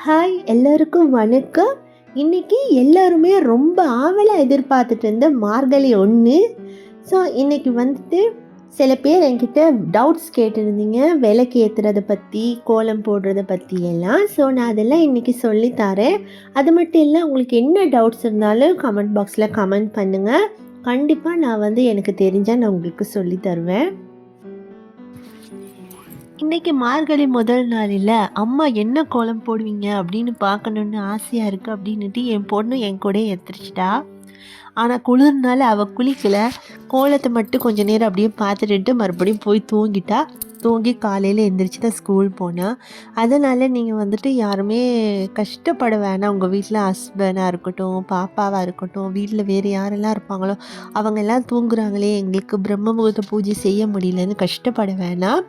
Hi எல்லோருக்கும் வணக்கம். இன்னைக்கு எல்லாருமே ரொம்ப ஆவலாக எதிர்பார்த்துட்டு இருந்த மார்கழி 1. ஸோ இன்னைக்கு வந்துட்டு சில பேர் என்கிட்ட டவுட்ஸ் கேட்டிருந்தீங்க, விளக்கு ஏற்றுறதை பற்றி, கோலம் போடுறதை பற்றி எல்லாம். ஸோ நான் அதெல்லாம் இன்றைக்கி சொல்லித்தரேன். அது மட்டும் இல்லை, உங்களுக்கு என்ன டவுட்ஸ் இருந்தாலும் கமெண்ட் பாக்ஸில் கமெண்ட் பண்ணுங்கள். கண்டிப்பாக நான் எனக்கு தெரிஞ்சால் நான் உங்களுக்கு சொல்லி தருவேன். இன்றைக்கி மார்கழி முதல் நாளில் அம்மா என்ன கோலம் போடுவீங்க அப்படின்னு பார்க்கணுன்னு ஆசையாக இருக்குது அப்படின்னுட்டு என் பொண்ணு என் கூட எடுத்துருச்சிட்டா. ஆனால் குளிர்னால அவள் குளிக்கலை. கோலத்தை மட்டும் கொஞ்சம் நேரம் அப்படியே பார்த்துட்டு மறுபடியும் போய் தூங்கி காலையில் எழுந்திரிச்சு தான் ஸ்கூல் போனேன். அதனால் நீங்கள் யாருமே கஷ்டப்பட வேணாம். உங்கள் வீட்டில் ஹஸ்பண்டாக இருக்கட்டும், பாப்பாவாக இருக்கட்டும், வீட்டில் வேறு யாரெல்லாம் இருப்பாங்களோ அவங்க எல்லாம் தூங்குறாங்களே, எங்களுக்கு பிரம்ம முகூர்த்த பூஜை செய்ய முடியலன்னு கஷ்டப்பட வேணாம்.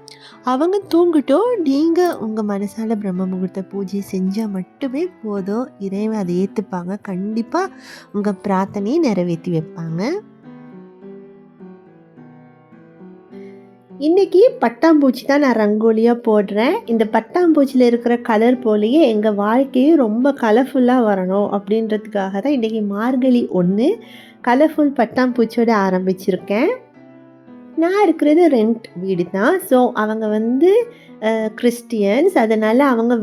அவங்க தூங்கட்டும். நீங்கள் உங்கள் மனசால் பிரம்ம முகூர்த்த பூஜை செஞ்சால் மட்டுமே போதும். இறைவன் அதை ஏற்றுப்பாங்க. கண்டிப்பாக உங்கள் பிரார்த்தனையை நிறைவேற்றி வைப்பாங்க. இன்றைக்கி பட்டாம்பூச்சி தான் நான் ரங்கோலியாக போடுறேன். இந்த பட்டாம்பூச்சியில் இருக்கிற கலர் போலேயே எங்கள் வாழ்க்கையும் ரொம்ப கலர்ஃபுல்லாக வரணும் அப்படின்றதுக்காக தான் இன்றைக்கி மார்கழி 1 கலர்ஃபுல் பட்டாம்பூச்சியோட ஆரம்பிச்சிருக்கேன். நான் இருக்கிறது ரெண்ட் வீடு தான். ஸோ அவங்க கிறிஸ்டியன்ஸ். அதனால் அவங்க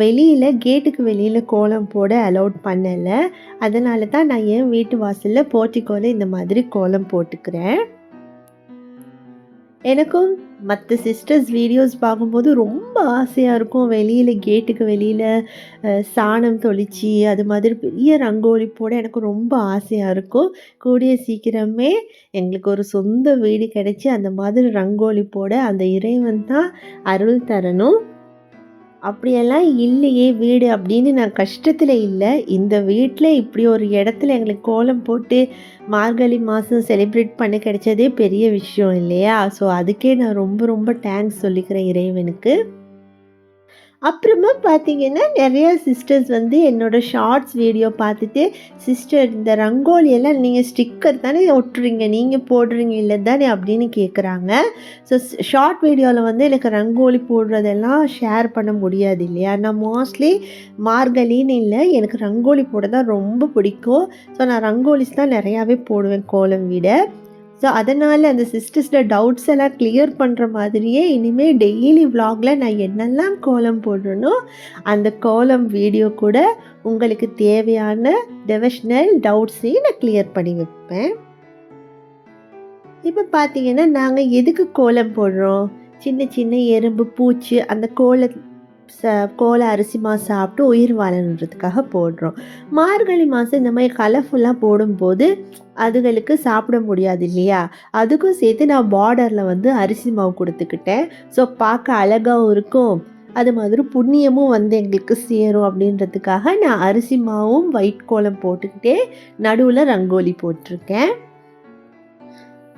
கேட்டுக்கு வெளியில் கோலம் போட அலோட் பண்ணலை. அதனால தான் நான் என் வீட்டு வாசலில் போர்ட்டிக்கோல இந்த மாதிரி கோலம் போட்டுக்கிறேன். எனக்கும் மற்ற சிஸ்டர்ஸ் வீடியோஸ் பார்க்கும்போது ரொம்ப ஆசையாக இருக்கும். கேட்டுக்கு வெளியில் சாணம் தொளிச்சு அது மாதிரி பெரிய ரங்கோலி போட எனக்கு ரொம்ப ஆசையாக இருக்கும். கூடிய சீக்கிரமே எங்களுக்கு ஒரு சொந்த வீடு கிடச்சி அந்த மாதிரி ரங்கோலி போட அந்த இறைவன் தான் அருள் தரணும். அப்படியெல்லாம் இல்லையே வீடு அப்படின்னு நான் கஷ்டத்தில் இல்லை. இந்த வீட்டில் இப்படி ஒரு இடத்துல எங்களுக்கு கோலம் போட்டு மார்கழி மாதம் செலிப்ரேட் பண்ண கிடைச்சதே பெரிய விஷயம் இல்லையா? ஸோ அதுக்கே நான் ரொம்ப ரொம்ப தேங்க்ஸ் சொல்லிக்கிறேன் இறைவனுக்கு. அப்புறமா பார்த்தீங்கன்னா நிறையா சிஸ்டர்ஸ் என்னோடய ஷார்ட்ஸ் வீடியோ பார்த்துட்டு, சிஸ்டர் இந்த ரங்கோலியெல்லாம் நீங்கள் ஸ்டிக்கர் தானே ஒட்டுறீங்க, நீங்கள் போடுறீங்க இல்லை தானே அப்படின்னு கேட்குறாங்க. ஸோ ஷார்ட் வீடியோவில் எனக்கு ரங்கோலி போடுறதெல்லாம் ஷேர் பண்ண முடியாது இல்லையா? நான் மோஸ்ட்லி மார்கழின்னு இல்லை, எனக்கு ரங்கோலி போட தான் ரொம்ப பிடிக்கும். ஸோ நான் ரங்கோலிஸ் தான் நிறையாவே போடுவேன் கோலம் விட. ஸோ அதனால் அந்த சிஸ்டர்ஸோட டவுட்ஸ் எல்லாம் கிளியர் பண்ணுற மாதிரியே இனிமேல் டெய்லி விலாகில் நான் என்னெல்லாம் கோலம் போடுறேனோ அந்த கோலம் வீடியோ கூட உங்களுக்கு தேவையான டிவோஷனல் டவுட்ஸையும் நான் கிளியர் பண்ணி வைப்பேன். இப்போ பார்த்தீங்கன்னா நாங்கள் எதுக்கு கோலம் போடுறோம்? சின்ன சின்ன எறும்பு, பூச்சி அந்த கோல அரிசி மாதம் சாப்பிட்டு உயிர் வாழணுன்றதுக்காக போடுறோம். மார்கழி மாதம் இந்த மாதிரி கலர்ஃபுல்லாக போடும்போது அதுகளுக்கு சாப்பிட முடியாது இல்லையா? அதுக்கும் சேர்த்து நான் பார்டரில் அரிசி மாவு கொடுத்துக்கிட்டேன். ஸோ பார்க்க அழகாகவும் இருக்கும், அது மாதிரி புண்ணியமும் எங்களுக்கு சேரும் அப்படின்றதுக்காக நான் அரிசி மாவும் ஒயிட் கோலம் போட்டுக்கிட்டே நடுவில் ரங்கோலி போட்டிருக்கேன்.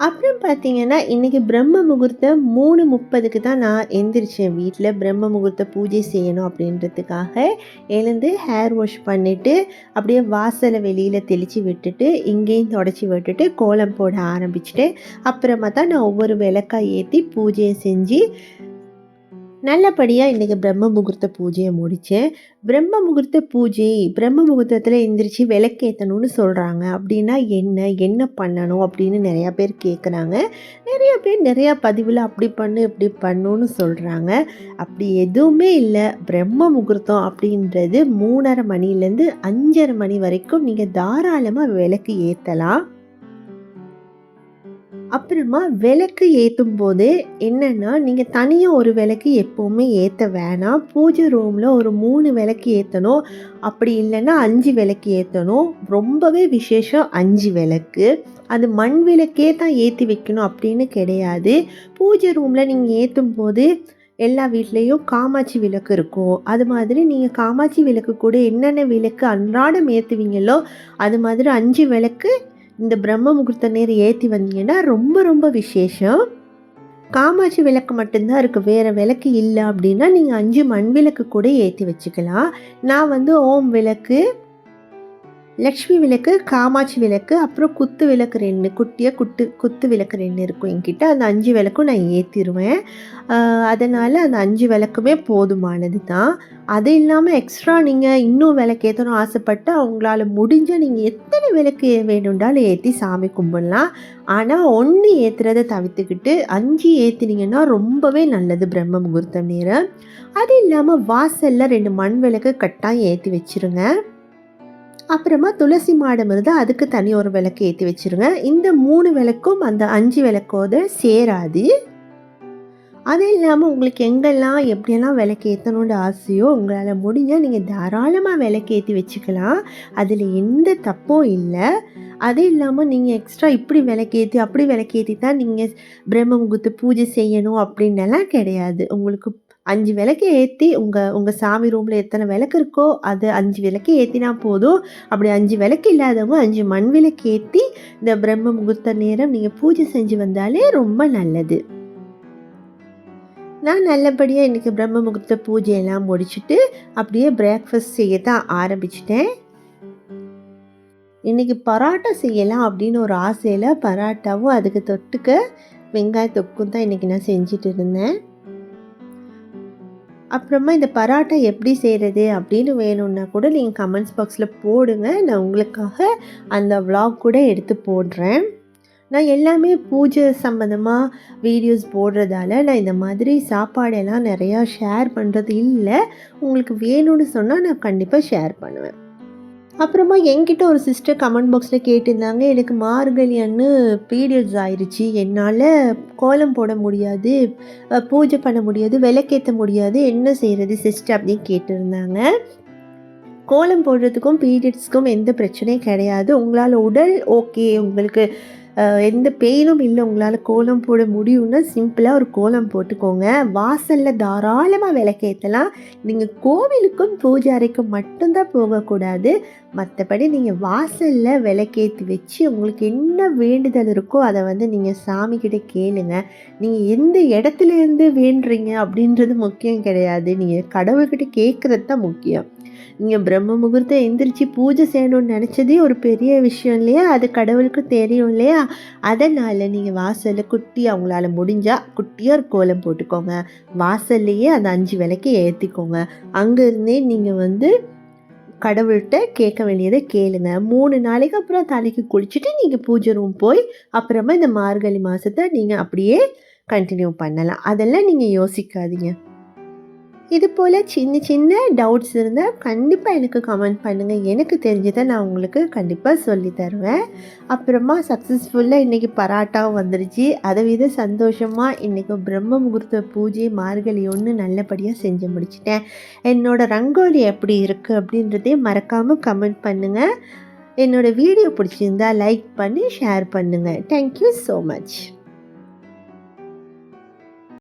அப்புறம் பார்த்தீங்கன்னா இன்றைக்கி பிரம்ம முகூர்த்தம் 3:30க்கு தான் நான் எந்திரிச்சேன். வீட்டில் பிரம்ம முகூர்த்த பூஜை செய்யணும் அப்படின்றதுக்காக எழுந்து ஹேர் வாஷ் பண்ணிவிட்டு அப்படியே வாசலை வெளியில் தெளித்து விட்டுட்டு இங்கேயும் தொடச்சி விட்டுட்டு கோலம் போட ஆரம்பிச்சிட்டேன். அப்புறமா தான் நான் ஒவ்வொரு விளக்காய் ஏற்றி பூஜையை செஞ்சு நல்லபடியாக இன்றைக்கி பிரம்ம முகூர்த்த பூஜையை முடித்தேன். பிரம்ம முகூர்த்தத்தில் எந்திரிச்சு விளக்கேற்றணும்னு சொல்கிறாங்க. அப்படின்னா என்ன பண்ணணும் அப்படின்னு நிறையா பேர் கேட்குறாங்க. நிறையா பேர் நிறையா பதிவில் அப்படி பண்ணு இப்படி பண்ணுன்னு சொல்கிறாங்க. அப்படி எதுவுமே இல்லை. பிரம்ம முகூர்த்தம் அப்படின்றது 3:30 மணிலேருந்து 5:30 மணி வரைக்கும் நீங்கள் தாராளமாக விளக்கு ஏற்றலாம். அப்புறமா விளக்கு ஏற்றும் போது என்னென்னா, நீங்கள் தனியாக ஒரு விளக்கு எப்போவுமே ஏற்ற வேணாம். பூஜை ரூமில் ஒரு 3 விளக்கு ஏற்றணும். அப்படி இல்லைன்னா 5 விளக்கு ஏற்றணும். ரொம்பவே விசேஷம் 5 விளக்கு. அது மண் விளக்கே தான் ஏற்றி வைக்கணும் அப்படின்னு கிடையாது. பூஜை ரூமில் நீங்கள் ஏற்றும் போது எல்லா வீட்லேயும் காமாட்சி விளக்கு இருக்கும். அது மாதிரி நீங்கள் காமாட்சி விளக்கு கூட என்னென்ன விளக்கு அன்றாடம் ஏற்றுவீங்களோ அது மாதிரி 5 விளக்கு இந்த பிரம்ம முகூர்த்த நேரம் ஏற்றி வந்தீங்கன்னா ரொம்ப ரொம்ப விசேஷம். காமாட்சி விளக்கு மட்டும்தான் இருக்குது, வேறு விளக்கு இல்லை அப்படின்னா நீங்கள் 5 மண் விளக்கு கூட ஏற்றி வச்சுக்கலாம். நான் ஓம் விளக்கு, லக்ஷ்மி விளக்கு, காமாட்சி விளக்கு, அப்புறம் குத்து விளக்கு 2 குட்டியா குத்து விளக்கு 2 இருக்கும் என்கிட்ட. அந்த 5 விளக்கும் நான் ஏத்திருவேன். அதனால அந்த 5 விளக்குமே போதுமானது தான். அது இல்லாம எக்ஸ்ட்ரா நீங்க இன்னும் விளக்கேத்தணும்னு ஆசைப்பட்டா, உங்களால முடிஞ்சா நீங்க எத்தனை விளக்கு வேணும்னாலும் ஏத்தி சாமி கும்பிடலாம். ஆனா 1 ஏத்துறத தவிர்த்துக்கிட்டு 5 ஏத்துனீங்கன்னா ரொம்பவே நல்லது பிரம்ம முகூர்த்தம் நேரம். அது இல்லாம வாசல்ல 2 மண் விளக்கு கட்டாயம் ஏத்தி வச்சுருங்க. அப்புறமா துளசி மாடம் இருந்தால் அதுக்கு தனி ஒரு விளக்கு ஏற்றி வச்சுருங்க. இந்த 3 விளக்கும் அந்த 5 விளக்கோடு சேராது. அது இல்லாமல் உங்களுக்கு எங்கெல்லாம் எப்படியெல்லாம் விளக்கு ஏற்றணுன்ற ஆசையோ உங்களால் முடிஞ்சால் நீங்கள் தாராளமாக விளக்கு ஏற்றி வச்சுக்கலாம். அதில் எந்த தப்பும் இல்லை. அது இல்லாமல் நீங்கள் எக்ஸ்ட்ரா இப்படி விளக்கேற்றி அப்படி விளக்கேற்றி தான் நீங்கள் பிரம்ம முகூர்த்த பூஜை செய்யணும் அப்படின்னெல்லாம் கிடையாது. உங்களுக்கு 5 விளக்கு ஏற்றி உங்கள் சாமி ரூமில் எத்தனை விளக்கு இருக்கோ அது 5 விளக்கு ஏற்றினா போதும். அப்படி 5 விளக்கு இல்லாதவங்க 5 மண் விளக்கு ஏற்றி இந்த பிரம்ம முகூர்த்த நேரம் நீங்கள் பூஜை செஞ்சு வந்தாலே ரொம்ப நல்லது. நான் நல்லபடியாக இன்றைக்கி பிரம்ம முகூர்த்த பூஜையெல்லாம் முடிச்சுட்டு அப்படியே பிரேக்ஃபாஸ்ட் செய்ய தான் ஆரம்பிச்சிட்டேன். இன்றைக்கி பரோட்டா செய்யலாம் அப்படின்னு ஒரு ஆசையில் பரோட்டாவும் அதுக்கு தொட்டுக்க வெங்காய தொக்கும் தான் இன்றைக்கி நான் செஞ்சுட்டு இருந்தேன். அப்புறமா இந்த பரோட்டா எப்படி செய்கிறது அப்படின்னு வேணும்னா கூட நீங்கள் கமெண்ட்ஸ் பாக்ஸில் போடுங்க. நான் உங்களுக்காக அந்த விலாக் கூட எடுத்து போடுறேன். நான் எல்லாமே பூஜை சம்மந்தமாக வீடியோஸ் போடுறதால நான் இந்த மாதிரி சாப்பாடெல்லாம் நிறையா ஷேர் பண்ணுறது இல்லை. உங்களுக்கு வேணும்னு சொன்னால் நான் கண்டிப்பாக ஷேர் பண்ணுவேன். அப்புறமா என்கிட்ட ஒரு சிஸ்டர் கமெண்ட் பாக்ஸில் கேட்டிருந்தாங்க, எனக்கு மார்கழி அன்று பீரியட்ஸ் ஆயிடுச்சு, என்னால் கோலம் போட முடியாது, பூஜை பண்ண முடியாது, விளக்கேற்ற முடியாது, என்ன செய்கிறது சிஸ்டர் அப்படின்னு கேட்டிருந்தாங்க. கோலம் போடுறதுக்கும் பீரியட்ஸ்க்கும் எந்த பிரச்சனையும் கிடையாது. உங்களால் உடல் ஓகே, உங்களுக்கு எந்த பெயினும் இல்லை, உங்களால் கோலம் போட முடியும்னா சிம்பிளாக ஒரு கோலம் போட்டுக்கோங்க. வாசலில் தாராளமாக விளக்கேற்றலாம். நீங்கள் கோவிலுக்கும் பூஜை அறைக்கும் மட்டும்தான் போகக்கூடாது. மற்றபடி நீங்கள் வாசலில் விளக்கேற்றி வச்சு உங்களுக்கு என்ன வேண்டுதல் இருக்கோ அதை நீங்கள் சாமிக்கிட்ட கேளுங்க. நீங்கள் எந்த இடத்துலேருந்து வேண்டுறீங்க அப்படின்றது முக்கியம் கிடையாது. நீங்கள் கடவுள்கிட்ட கேட்குறது தான் முக்கியம். நீங்கள் பிரம்ம முகூர்த்தம் எந்திரிச்சு பூஜை செய்யணும்னு நினச்சதே ஒரு பெரிய விஷயம் இல்லையா? அது கடவுளுக்கு தெரியும் இல்லையா? அதனால் நீங்கள் வாசலில் அவங்களால முடிஞ்சால் குட்டியாக ஒரு கோலம் போட்டுக்கோங்க. வாசல்லையே அந்த 5 விளக்கை ஏற்றிக்கோங்க. அங்கேருந்தே நீங்கள் கடவுள்கிட்ட கேட்க வேண்டியதை கேளுங்க. 3 நாளைக்கு அப்புறம் தலைக்கு குளிச்சுட்டு நீங்கள் பூஜை ரூம் போய் அப்புறமா இந்த மார்கழி மாதத்தை நீங்கள் அப்படியே கண்டினியூ பண்ணலாம். அதெல்லாம் நீங்கள் யோசிக்காதீங்க. இது போல் சின்ன சின்ன டவுட்ஸ் இருந்தால் கண்டிப்பாக எனக்கு கமெண்ட் பண்ணுங்கள். எனக்கு தெரிஞ்சதை நான் உங்களுக்கு கண்டிப்பாக சொல்லி தருவேன். அப்புறமா சக்ஸஸ்ஃபுல்லாக இன்றைக்கி பரோட்டாவும் வந்துருச்சு. அதை விட சந்தோஷமாக இன்றைக்கி பிரம்ம முகூர்த்த பூஜை மார்கழி 1 நல்லபடியாக செஞ்சு முடிச்சிட்டேன். என்னோடய ரங்கோலி எப்படி இருக்குது அப்படின்றதையும் மறக்காமல் கமெண்ட் பண்ணுங்கள். என்னோடய வீடியோ பிடிச்சிருந்தால் லைக் பண்ணி ஷேர் பண்ணுங்கள். Thank you so much.